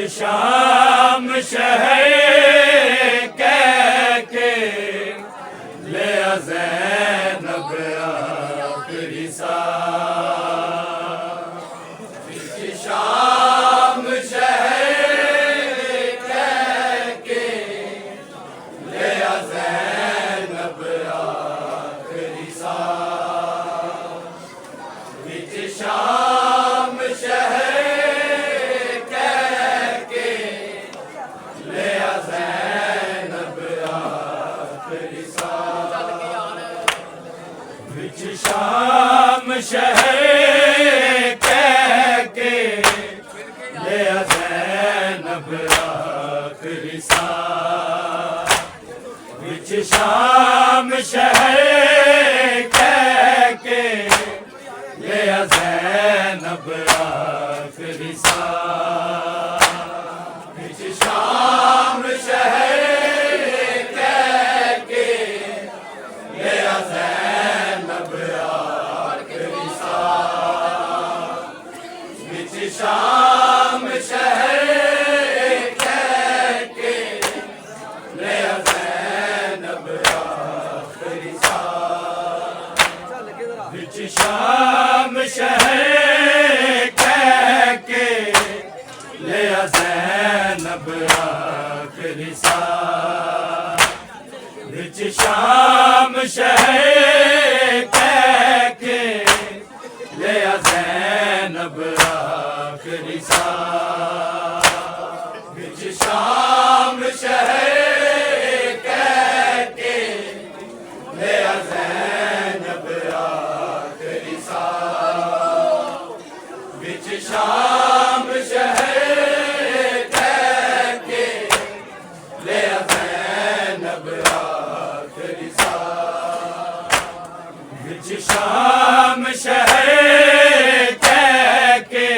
शाम शहर कह के ले ज़ैनब आखिरी शाम शहर कह के ले ज़ैनब आखिरी शाम शहर शाम शहर कह के ले ज़ैनब आखिरी विच शाम शहर कह के ले ज़ैनब आखिरी विच शाम शहर शाम शहर कह के ले ज़ैनब आखिरी विच शाम शहर कह के ले ज़ैनब आखिरी विच शाम शहर कह के ले ज़ैनब आखिरी विच शाम शहर कह के ले ज़ैनब आखिरी विच शाम शहर कह के ले ज़ैनब आखिरी विच शाम शहर कह के ले ज़ैनब आखिरी विच शाम शहर कह के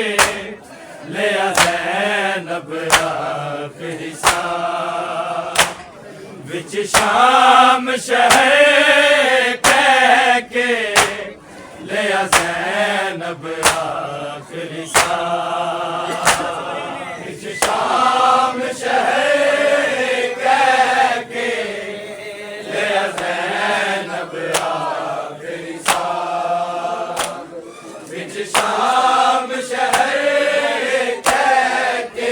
ले ज़ैनब आखिरी विच शाम शहर कह के ले ज़ैनब आखिरी विच शाम शहर विच शाम शहर कह के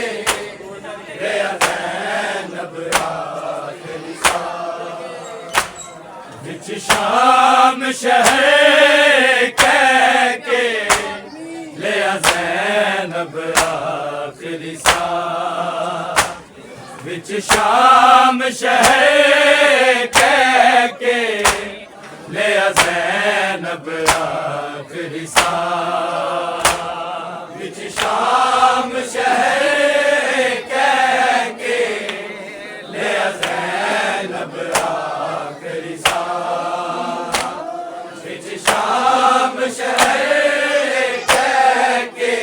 ले ज़ैनब आखिरी विच शाम शहर कह के ले ज़ैनब आखिरी विच शाम शहर कह के ले ज़ैनब आखिरी विच शाम शहर कह के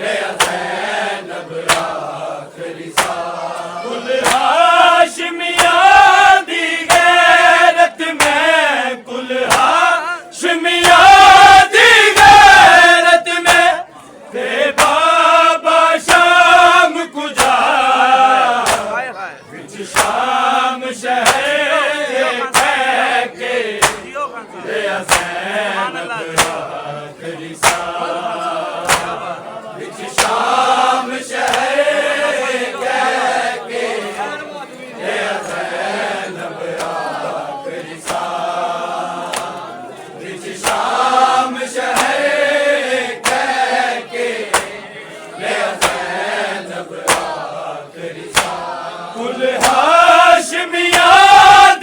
ले ज़ैनब आखिरी कुल हाशमिया दी गैरत में कुल हाशमिया दी गैरत में ते बाबा शाम कुजा विच शाम शहर कह के ले ज़ैनब आखिरी विच शाम शहर कह के ले ज़ैनब आखिरी विच शाम शहर कह के ले ज़ैनब आखिरी कुल हाशमिया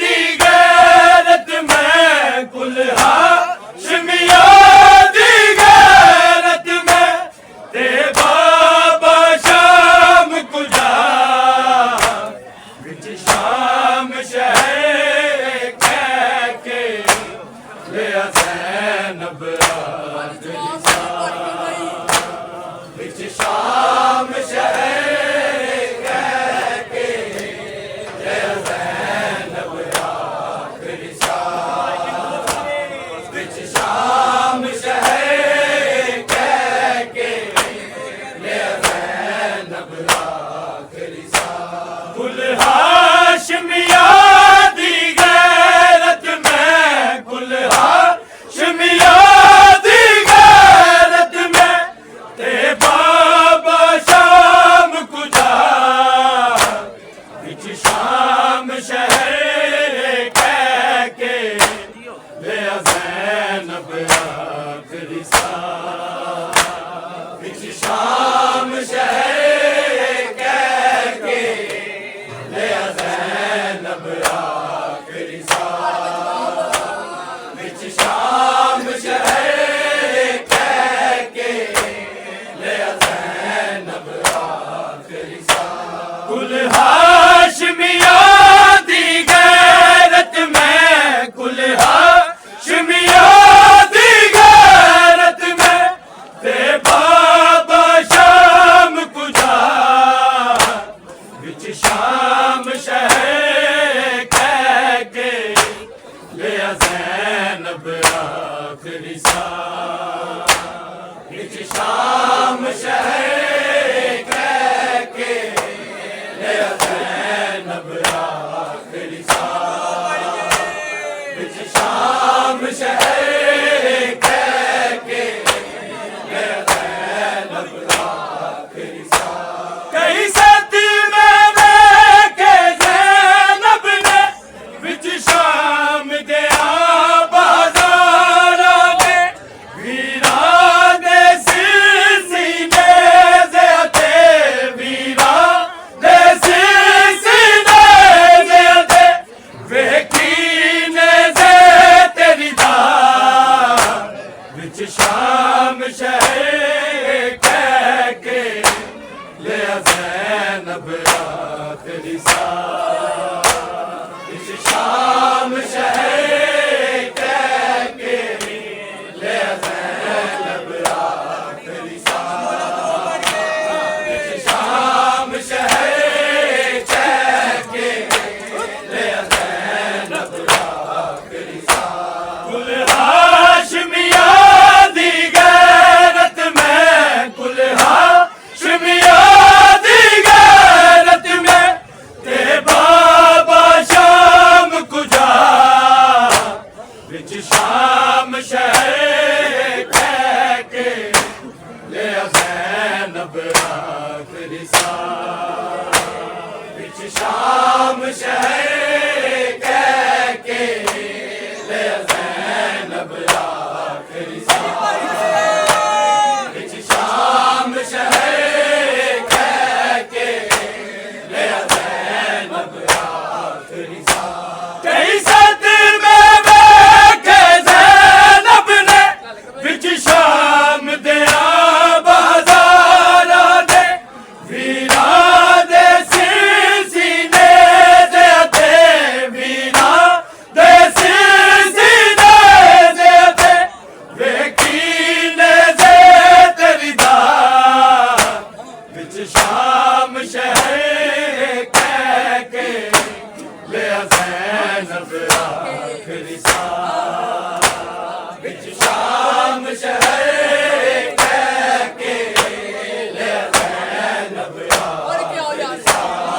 दी गैरत में कुल हाशमिया दी गैरत में ते बाबा शाह हाशमिया दी गैरत में, कुल हाशमिया दी गैरत में, ते बाबा शाम कुजा विच शाम शहर कह के लिया ज़ैनब आखिरी साह, विच शाम शहर कह के लिया ज़ैनब आखिरी साह, विच शाम शहर कह के लिया ज़ैनब आखिरी साह। कई सदी में के ज़ैनब ने विच शाम गया बाज़ारा में, वीरा दे सीने ज़ियादे, वीरा दे सीने ज़ियादे, वेखी ने ज़े तेरी दार, विच शाम शहर कह के लिया ज़ैनब आखिरी साह, विच शाम शहर कह के लिया ज़ैनब आखिरी साह, विच शाम शहर कह के लिया ज़ैनब आखिरी साह। कुल हाशमिया दी गैरत में, कुल हाशमिया दी गैरत में, ते बाबा शाम कुजा विच शाम शहर कह के लिया ज़ैनब आखिरी साह, विच शाम शहर कह के लिया ज़ैनब आखिरी साह, विच शाम शहर कह के लिया ज़ैनब आखिरी साह। कई सदी में के ज़ैनब ने विच शाम दिया बाज़ारा दे, वीरा दे सीने ज़ियादे, वीरा दे सीने ज़ियादे, वेखी ने ज़े तेरी दार, विच शाम शहर कह के लिया ज़ैनब आखिरी साह, विच शाम शहर कह के लिया ज़ैनब आखिरी साह,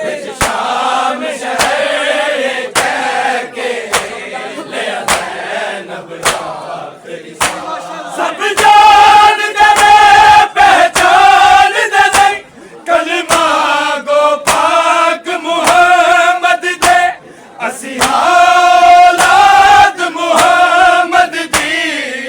विच शाम शहर कह के लिया ज़ैनब आखिरी साह। सब जान दे पहचान दे, कलमा गो पाक मुहम्मद दे, असी औलाद मुहम्मद दी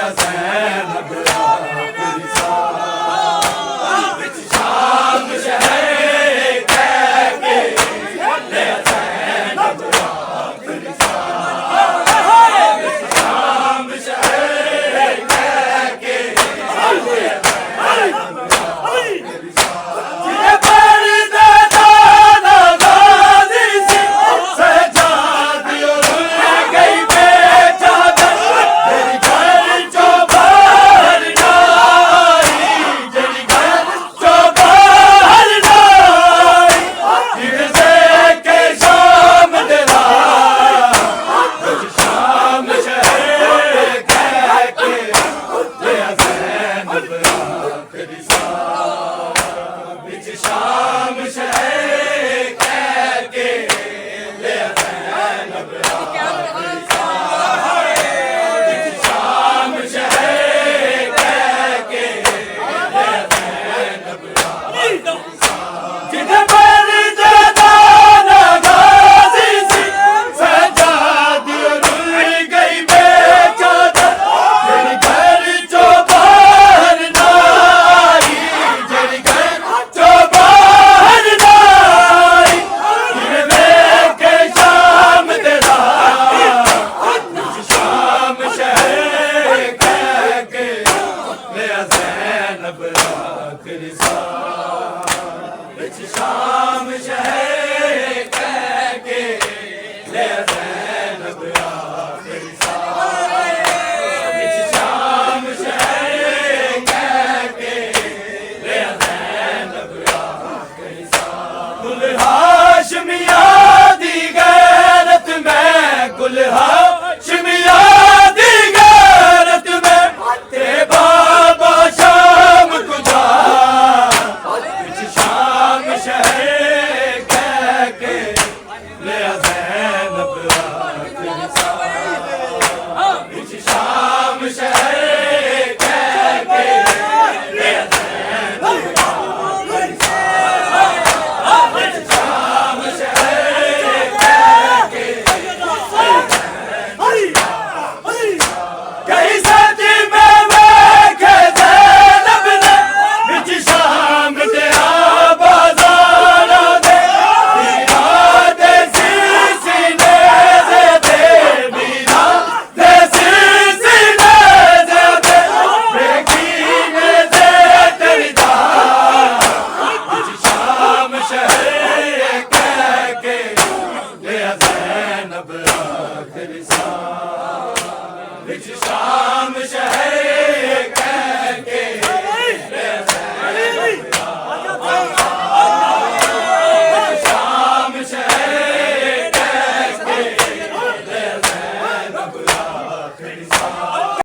लिया